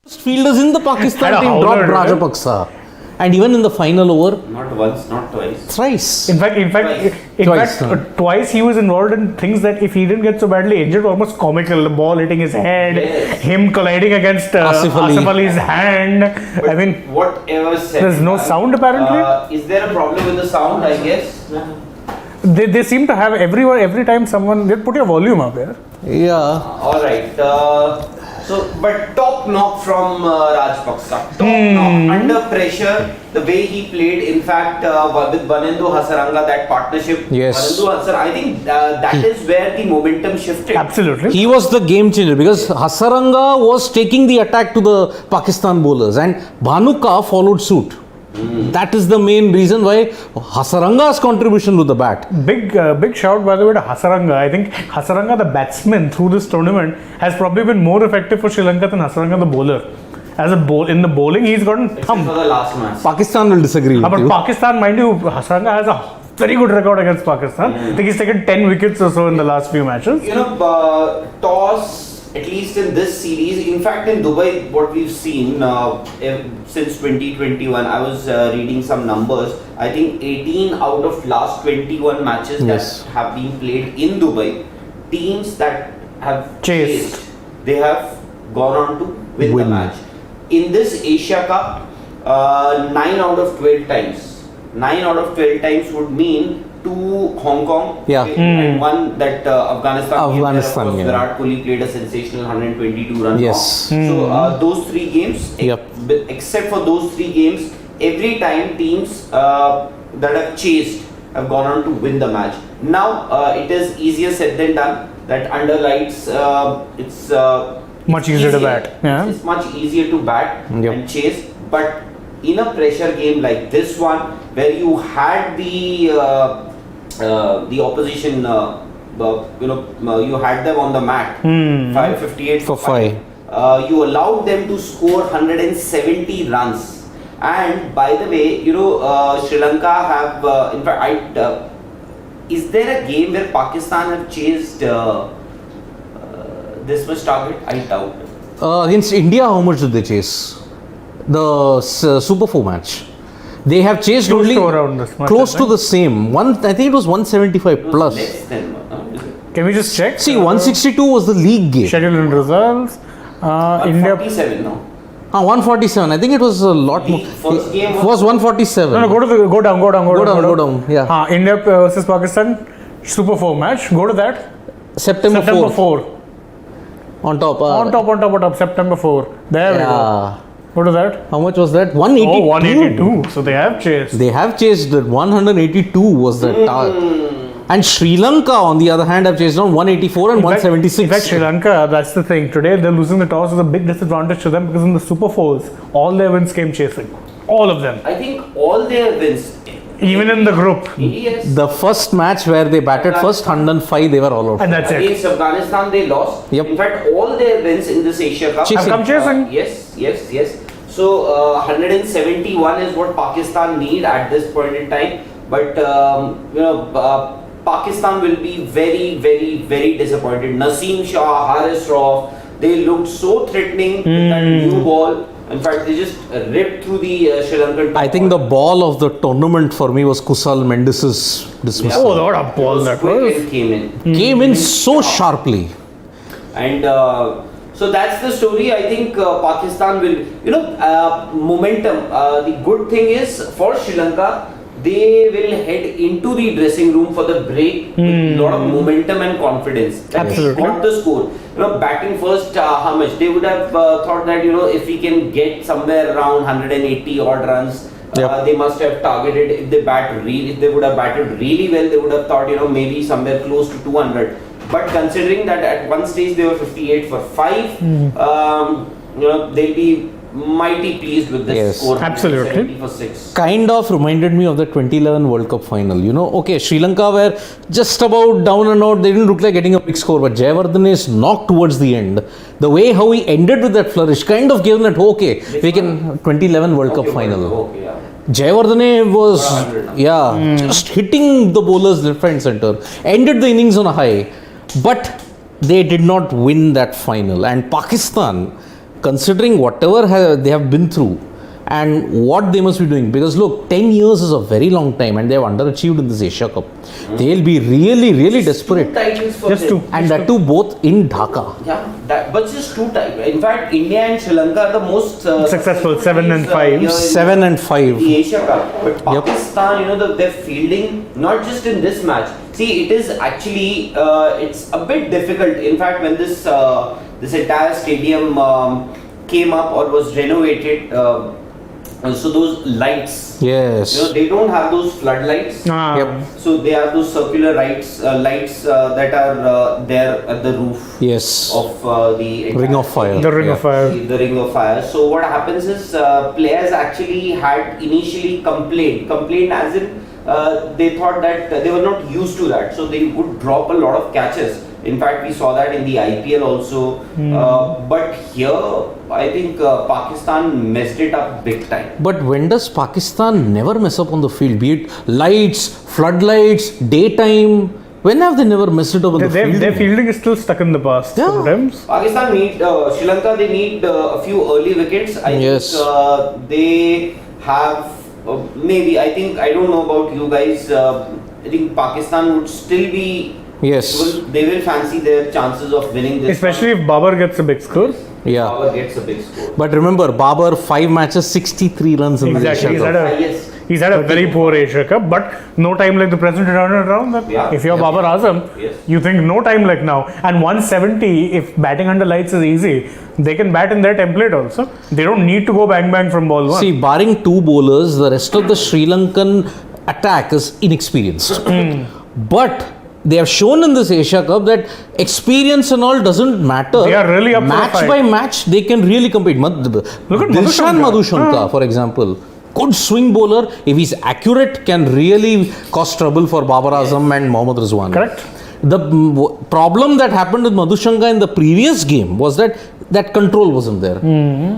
Fielders in the Pakistan And a team howler, dropped right? Rajapaksa. And even in the final over, Not once, not twice. thrice. In Twice, fact, twice he was involved in things that if he didn't get so badly injured, almost comical. The ball hitting his head, Yes. him colliding against Asif Ali. Asif Ali's hand. But I mean, whatever said. there's no sound apparently. Is there a problem with the sound? I guess. They seem to have every time someone they put your volume up there. Yeah. All right. But top knock from Rajapaksa. Top knock under pressure. The way he played, in fact, with Banendu Hasaranga, that partnership. Yes. Banendu Hasaranga, I think that is where the momentum shifted. Absolutely. He was the game changer because Hasaranga was taking the attack to the Pakistan bowlers and Bhanuka followed suit. That is the main reason why Hasaranga's contribution to the bat. Big shout by the way to Hasaranga. I think Hasaranga, the batsman through this tournament, has probably been more effective for Sri Lanka than Hasaranga, the bowler. In the bowling, he's gotten Except thumped. for the last match. Pakistan will disagree with But you. Pakistan, mind you, Hasaranga has a very good record against Pakistan. I think he's taken 10 wickets or so in the last few matches. Toss, at least in this series, in fact in Dubai, what we've seen since 2021, I was reading some numbers. I think 18 out of last 21 matches Yes. that have been played in Dubai, teams that have Chased. they have gone on to win the match. In this Asia Cup, 9 out of 12 times. 9 out of 12 times would mean 2 Hong Kong, Yeah. and one that Afghanistan. Afghanistan, Game, yeah. where, of course, Virat Kohli played a sensational 122 run. Yes. So those 3 games, Yep. except for those 3 games, every time teams that have chased have gone on to win the match. Now it is easier said than done. That under lights, it's Much easier to bat. Yeah. It's much easier to bat Yep. and chase, but in a pressure game like this one, where you had the opposition, you had them on the mat, 558 For 5. You allowed them to score 170 runs. And by the way, Sri Lanka have, in fact, is there a game where Pakistan have chased this much target? I doubt. Against India, how much did they chase? The Super 4 match. They have chased Close only to around this much, close I to think. the same. I think it was 175 plus. Less than, is it? Can we just check? See, 162 was the league game. Schedule and results. India. 47, no? 147. I think it was a lot more. The first game It was 147. No, go down. Go down. Yeah. India versus Pakistan Super 4 match. Go to that. September 4. On top. On top. September 4. There we go. Yeah. Go to that. How much was that? 182. Oh, 182. So they have chased. They have chased that. 182 was the target. And Sri Lanka, on the other hand, have chased down 184 and In fact, 176. Sri Lanka, that's the thing. Today they're losing the toss is a big disadvantage to them because in the Super 4s, all their wins came chasing. All of them. I think all their wins. Even in the group. Yes. The first match where they batted first, 105, they were all out. And that's it. Against Afghanistan, they lost. Yep. In fact, all their wins in this Asia Cup Chasing. Have come chasing. Yes. So 171 is what Pakistan need at this point in time. But Pakistan will be very, very, very disappointed. Naseem Shah, Haris Rauf, they looked so threatening with that new ball. In fact, they just ripped through the Sri Lankan. I think the ball of the tournament for me was Kusal Mendes' dismissal. Oh, what a ball that quick was. and came in. Came in so sharply. And so that's the story. I think Pakistan will, momentum. The good thing is for Sri Lanka, they will head into the dressing room for the break with a lot of momentum and confidence. That Absolutely. They got the score. Batting first, how much? They would have thought that, if we can get somewhere around 180 odd runs, Yep. they must have targeted. If they would have batted really well, they would have thought, maybe somewhere close to 200. But considering that at one stage they were 58 for 5, they'll be mighty pleased with this Yes. score. Absolutely. 170 for 6. Kind of reminded me of the 2011 World Cup final. Okay, Sri Lanka were just about down and out. They didn't look like getting a big score, but Jayawardhane's knock towards the end, the way how he ended with that flourish, kind of gave them that, okay, we can, 2011 World Cup final. Okay, yeah. Jayawardene was, just hitting the bowlers left and center, ended the innings on a high, but they did not win that final. And Pakistan, considering whatever they have been through and what they must be doing, because look, 10 years is a very long time and they have underachieved in this Asia Cup. They'll be really, really desperate. 2 titles for Just them. two. And that too both in Dhaka. Yeah, but just 2 titles. In fact, India and Sri Lanka are the most Successful, 7 and teams, 5. here in 7 and 5. the Asia Cup. But Pakistan, they're fielding not just in this match. See, it is actually it's a bit difficult. In fact, when this entire stadium came up or was renovated, so those lights, Yes. they don't have those floodlights. Yep. So they have those circular lights that are there at the roof Yes. of the Ring of Fire. The Ring of Fire. The Ring of Fire. So what happens is players actually had initially complained as in they thought that they were not used to that, so they would drop a lot of catches. In fact, we saw that in the IPL also. But here, I think Pakistan messed it up big time. But when does Pakistan never mess up on the field? Be it lights, floodlights, daytime. When have they never messed it up on the field? Their fielding is still stuck in the past Yeah. sometimes. Pakistan need Sri Lanka. They need a few early wickets. I Yes. think they have maybe. I don't know about you guys. I think Pakistan would still be. Yes. They will fancy their chances of winning this. Especially if Babar gets a big score. Yeah. Babar gets a big score. But remember, Babar 5 matches, 63 runs in the Exactly. Asia Cup. He's had a very poor Asia Cup, but no time like the present around that. Yeah. If you're Yeah. Babar Azam, Yes. you think no time like now. And 170, if batting under lights is easy, they can bat in their template also. They don't need to go bang bang from ball 1. See, barring 2 bowlers, the rest of the Sri Lankan attack is inexperienced. But they have shown in this Asia Cup that experience and all doesn't matter. They are really up for the match fight. by match, they can really compete. Look at Dilshan Madhushanka. Madhushanka, for example, good swing bowler. If he's accurate, can really cause trouble for Babar Azam and Mohammad Rizwan. Correct. The problem that happened with Madhushanka in the previous game was that control wasn't there.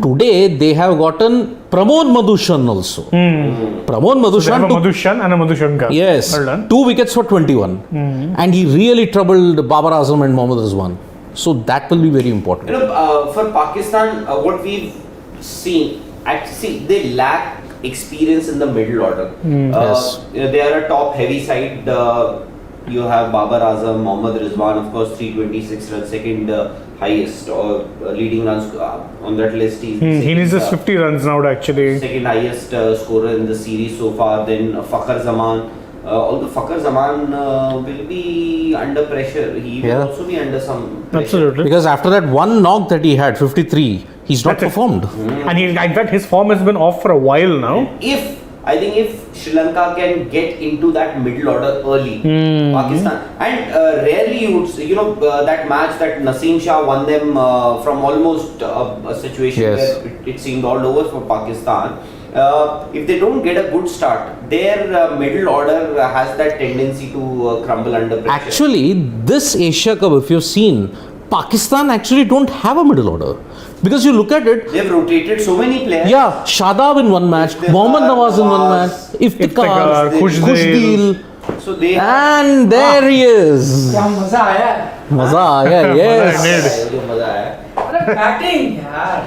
Today they have gotten Pramod Madhushan also. Pramod They Madhushan have a took Madhushan and a Madhushanka. yes, Well done. 2 wickets for 21, and he really troubled Babar Azam and Mohammad Rizwan. So that will be very important. For Pakistan, what we've seen, actually, they lack experience in the middle order. Yes. They are a top heavy side. You have Babar Azam, Mohammad Rizwan, of course, 326 runs, second highest or leading runs on that list. He needs just 50 runs now actually. Second highest scorer in the series so far. Then Fakhar Zaman. Although Fakhar Zaman will be under pressure, he will Yeah. also be under some pressure. Absolutely. Because after that one knock that he had, 53, he's not That's it. performed. And in fact, his form has been off for a while now. I think if Sri Lanka can get into that middle order early, Pakistan, and rarely you would see, that match that Naseem Shah won them from almost a situation Yes. where it seemed all over for Pakistan. If they don't get a good start, their middle order has that tendency to crumble under pressure. Actually, this Asia Cup, if you've seen, Pakistan actually don't have a middle order. Because you look at it, They've rotated so many players. yeah, Shadab in one match, Iftikhar, Mohammad Nawaz in one Nawaz, match, Iftikhar, Iftikhar, Khushdeel. So they and there he is. क्या मजा आया Maza aaya, yes. मजा आया अरे batting यार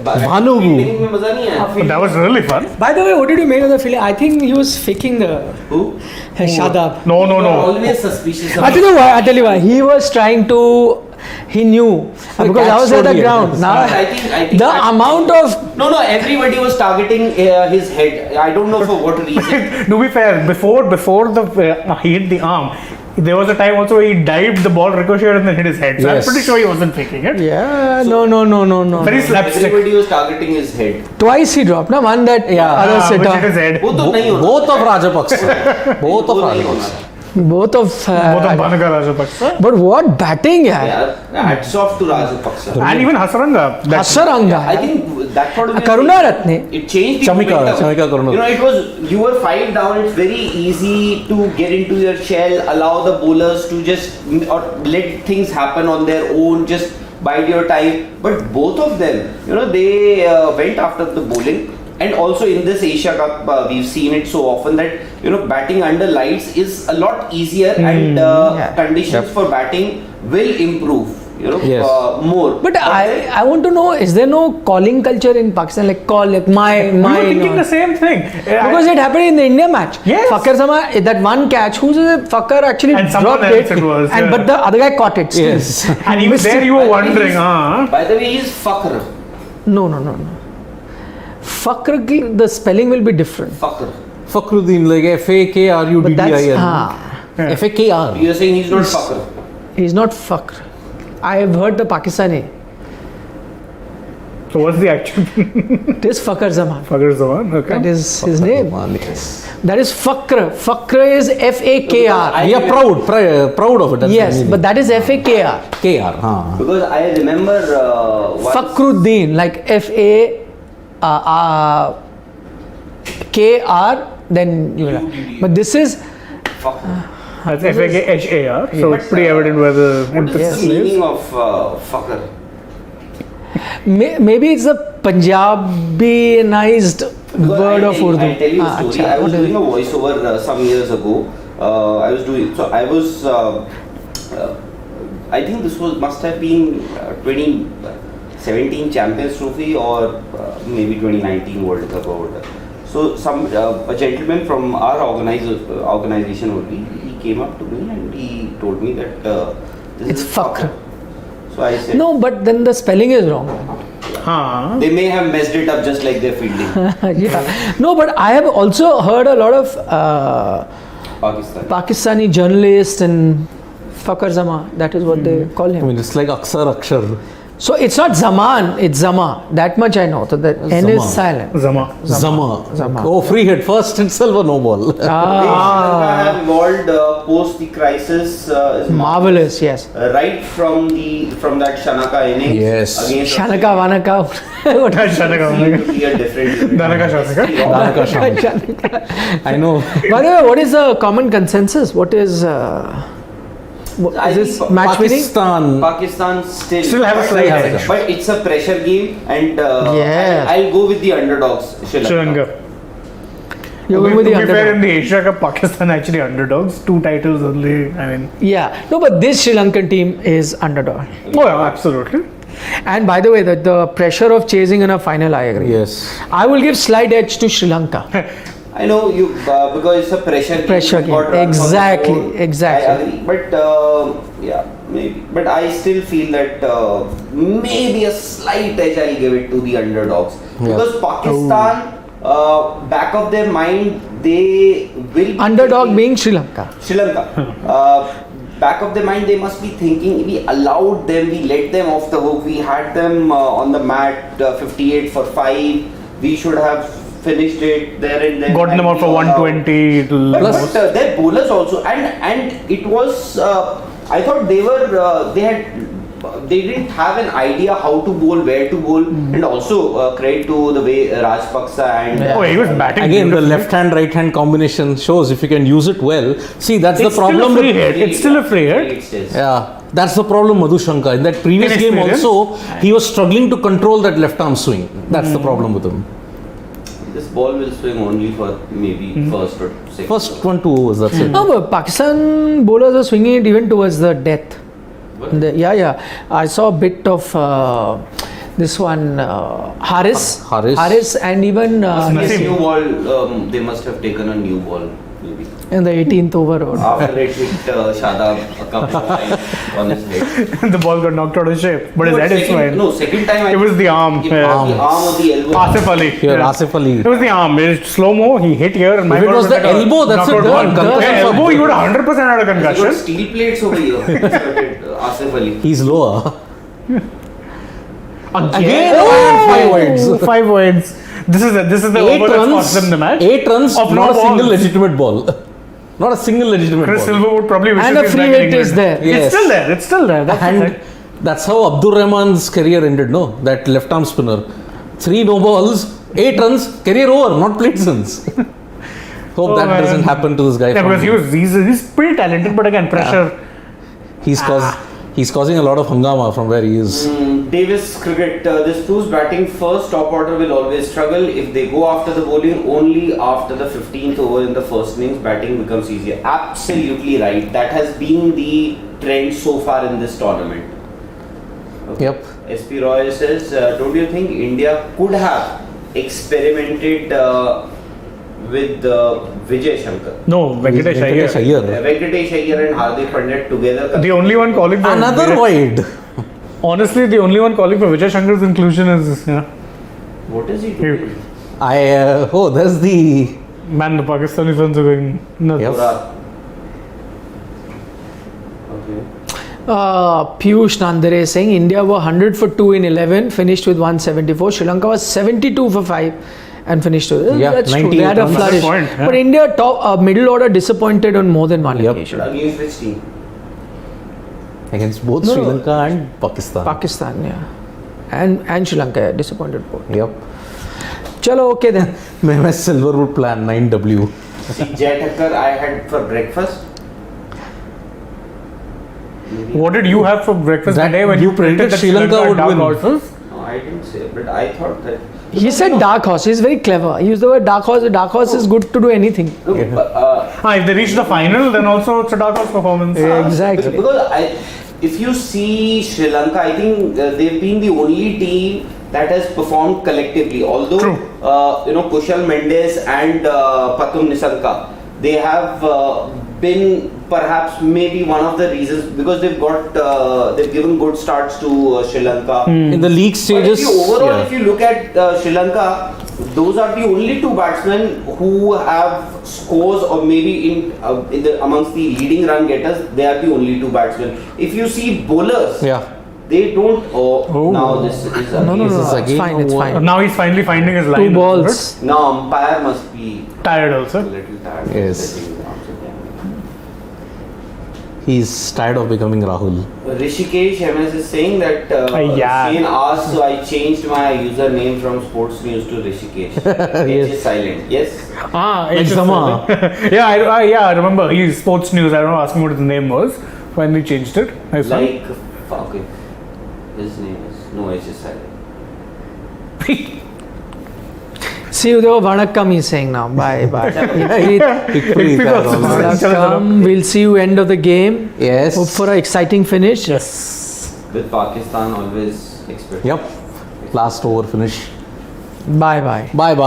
Bhanu. Fielding में मजा नहीं आया. But that was really fun. By the way, what did you make of the feeling? I think he was faking the Who? Shadab. No. Always suspicious. I tell you why. I tell you why. He was trying to. He knew because I was at the catch ground. story, Now I think the amount of No, everybody was targeting his head. I don't know for what reason. To be fair, before the he hit the arm, there was a time also where he dived, the ball ricocheted and then hit his head. So I'm Yes. pretty sure he wasn't faking it. yeah. No. Very slapstick. Everybody was targeting his head. Twice he dropped. No, one that other Which hit sitter. his head. वो तो नहीं होता. Both of Rajapaksa. Both of वो नहीं Rajapaksa. होता. Both of. Both of Banaga Rajapaksa. But what batting, yeah. Yeah, hats off to Rajapaksa. And even Hasaranga. Hasaranga. I think that thought of Karunaratne. it changed the Chamika momentum. Karunaratne. You were 5 down. It's very easy to get into your shell, allow the bowlers to just or let things happen on their own, just bide your time. But both of them, they went after the bowling. And also in this Asia Cup, we've seen it so often that batting under lights is a lot easier, and conditions for batting will improve. Yes. more. But I want to know, is there no calling culture in Pakistan? Like call, like my. We were thinking the same thing. Because it happened in the India match. Yes. Fakr Sama, that one catch, who's a Fakr actually And someone dropped else it was, and yeah. but the other guy caught it. Still. Yes. And even there you were wondering, By the way, he's Fakr. No. Fakr, the spelling will be different. Fakr. Fakhruddin, like But that's F-A-K-R-U-D-D-I-N. F-A-K-R. You're saying he's not Fakr. he's not Fakr. I have heard the Pakistani. So what's the actual It is Fakr Zaman. Fakr Zaman? Okay. That is his name. Yes. That is Fakr. Fakr is F-A-K-R. We are proud of it. That's Yes, but that is F-A-K-R. K-R. Huh. Because I remember once- Fakhruddin, like F-A-K-R, then you will. But this is Fakr. That's F-A-K-H-A-R. So But, it's pretty evident where the What is emphasis the is. meaning of Fakr? maybe it's a Punjabianized Because word of Urdu. I'll tell you a story. Acha, I was what is doing it? a voiceover some years ago. I think this must have been 2017 Champions Trophy or maybe 2019 World Cup or whatever. So a gentleman from our organization only, he came up to me and he told me that this It's is Fakr. So I said, No, but then the spelling is wrong. Huh. they may have messed it up just like their fielding. Yeah. No, but I have also heard a lot of Pakistan. Pakistani journalists and Fakr Zama. That is what they call I him. mean, it's like Aksar Akshar. So it's not Zaman, it's Zama. That much I know. So the N is Zama. silent. Zama. Zama. Oh, free hit. First itself a no ball. Sri Lanka have evolved post the crisis is Marvelous, yes. right from that Shanaka innings Yes. against Shanaka Vanaka. What is Shanaka. seemed to be a different Danaka Shanaka. Danaka Sham. Shanaka? I know. By the way, what is the common consensus? What is I is this think match winning? Pakistan Still have a slight edge. but it's a pressure game and Yeah. I'll go with the underdogs Sri Sri Lanka. Lanka. You're going with the To be fair, in underdog. the Asia Cup, Pakistan actually underdogs. 2 titles only. I mean, Yeah. No, but this Sri Lankan team is underdog. oh yeah, absolutely. And by the way, the pressure of chasing in a final, I agree. Yes. I will give slight edge to Sri Lanka. I know you because it's a pressure game. Pressure You've got game. runs on the Exactly, board. exactly. I agree, but yeah, maybe. But I still feel that maybe a slight edge I'll give it to the underdogs because Pakistan, back of their mind, they will be Underdog thinking- being Sri Lanka. Sri Lanka. Back of their mind, they must be thinking we allowed them, we let them off the hook, we had them on the mat 58 for 5. We should have finished it there and then. Gotten them out for 120. But their bowlers also, and it was. I thought they didn't have an idea how to bowl, where to bowl, and also credit to the way Rajapaksa and. Oh, he was batting. Again, the beautifully. left hand, right hand combination shows if you can use it well. See, that's It's the problem still a free with. hit. It's still a free hit. It is. Yeah, that's the problem, Madhushanka. In that previous game Inexperience. also, he was struggling to control that left arm swing. That's the problem with him. This ball will swing only for maybe first or second. First 1 2 overs, that's it. No, but Pakistan bowlers are swinging it even towards the death. What? Yeah. I saw a bit of this one, Haris. Haris. And even This new ball, they must have taken a new ball maybe. in the 18th over. After it hit Shadab a couple of times on his head. The ball got knocked out of shape, but his head is fine. No, second time It was the arm. It Yeah. was the arm or the elbow. Asif Ali. Here, Asif Ali. It was the arm. It was slow mo. He hit here, and my If it ball was the like a elbow, that's a knockout done. ball. Concussion Yeah, for elbow, you would 100% had a He got concussion. steel plates over here. Asif Ali. He's lower. Again, Oh, 5 wides. 5 wides. This is the 8 over that runs. cost them the match. 8 runs, Of not no a single balls. legitimate ball. Not a single legitimate Chris ball. Silver would probably wish And he a was free back in hit is England. there. Yes. It's still there. It's still there. That's the And thing. that's how Abdur Rahman's career ended, no? That left arm spinner. 3 no balls, 8 runs, career over, not played since. Hope Oh, that man. doesn't happen to this guy. Yeah, from- because he's pretty talented, but again, pressure. He's causing a lot of hangama from where he is. Davis cricket, this proves batting first, top order will always struggle. If they go after the bowling, only after the 15th over in the first innings, batting becomes easier. Absolutely right. That has been the trend so far in this tournament. Okay. Yep. SP Roy says, don't you think India could have experimented with Vijay Shankar? No, Venkatesh Iyer. Venkatesh Iyer and Hardik Pandya together. The only one calling for Another wide. Honestly, the only one calling for Vijay Shankar's inclusion is What is he doing? There's the. man. The Pakistani fans are going nuts. Yep. Okay. Piyush Nandare is saying India were 100 for 2 in 11, finished with 174. Sri Lanka was 72 for 5 and finished with. Yeah, That's true. They had a 98 flourish. point, yeah. But India middle order disappointed on more than one Yep. occasion. Against which team? Against both No, Sri no. Lanka and Pakistan. Pakistan, yeah. And Sri Lanka, yeah, disappointed both. Yep. Chalo, okay then. My Silverwood plan 9W. See, Jai Thakkar I had for breakfast. What did you have for breakfast That today when you you predicted predicted that Sri Lanka would dark win? horses? No, I didn't say, but I thought that. He said dark horse. He's very clever. He used the word dark horse. Dark horse is good to do anything. Look, If they reach the final, then also it's a dark horse performance. Exactly. Because if you see Sri Lanka, I think they've been the only team that has performed collectively. Although True. Kushal Mendes and Patum Nisanka, they have been perhaps maybe one of the reasons because they've given good starts to Sri Lanka. In the league But stages. if you look at Sri Lanka, those are the only two batsmen who have scores, or maybe amongst the leading run getters, they are the only two batsmen. If you see bowlers, Yeah. they don't. Now this is again. No. This is It's again fine. It's over. fine. Now he's finally finding his line. 2 balls. Now umpire must be Tired a also. little tired. Yes. He's tired of becoming Rahul. Rishikesh MS is saying that Yeah. Shane asked, so I changed my username from Sports News to Rishikesh. H is silent. Yes. Like it's just- Zama. I remember. He's sports news. I don't know, asking what his name was. Finally changed it. I saw. Like, okay. His name is, no, H is silent. See you there. Vanakkam he's saying now. Bye. Victory is also- always- Vanakkam. We'll see you end of the game. Yes. Hope for an exciting finish. Yes. With Pakistan always expected. Yep. Last over finish. Bye. Bye bye.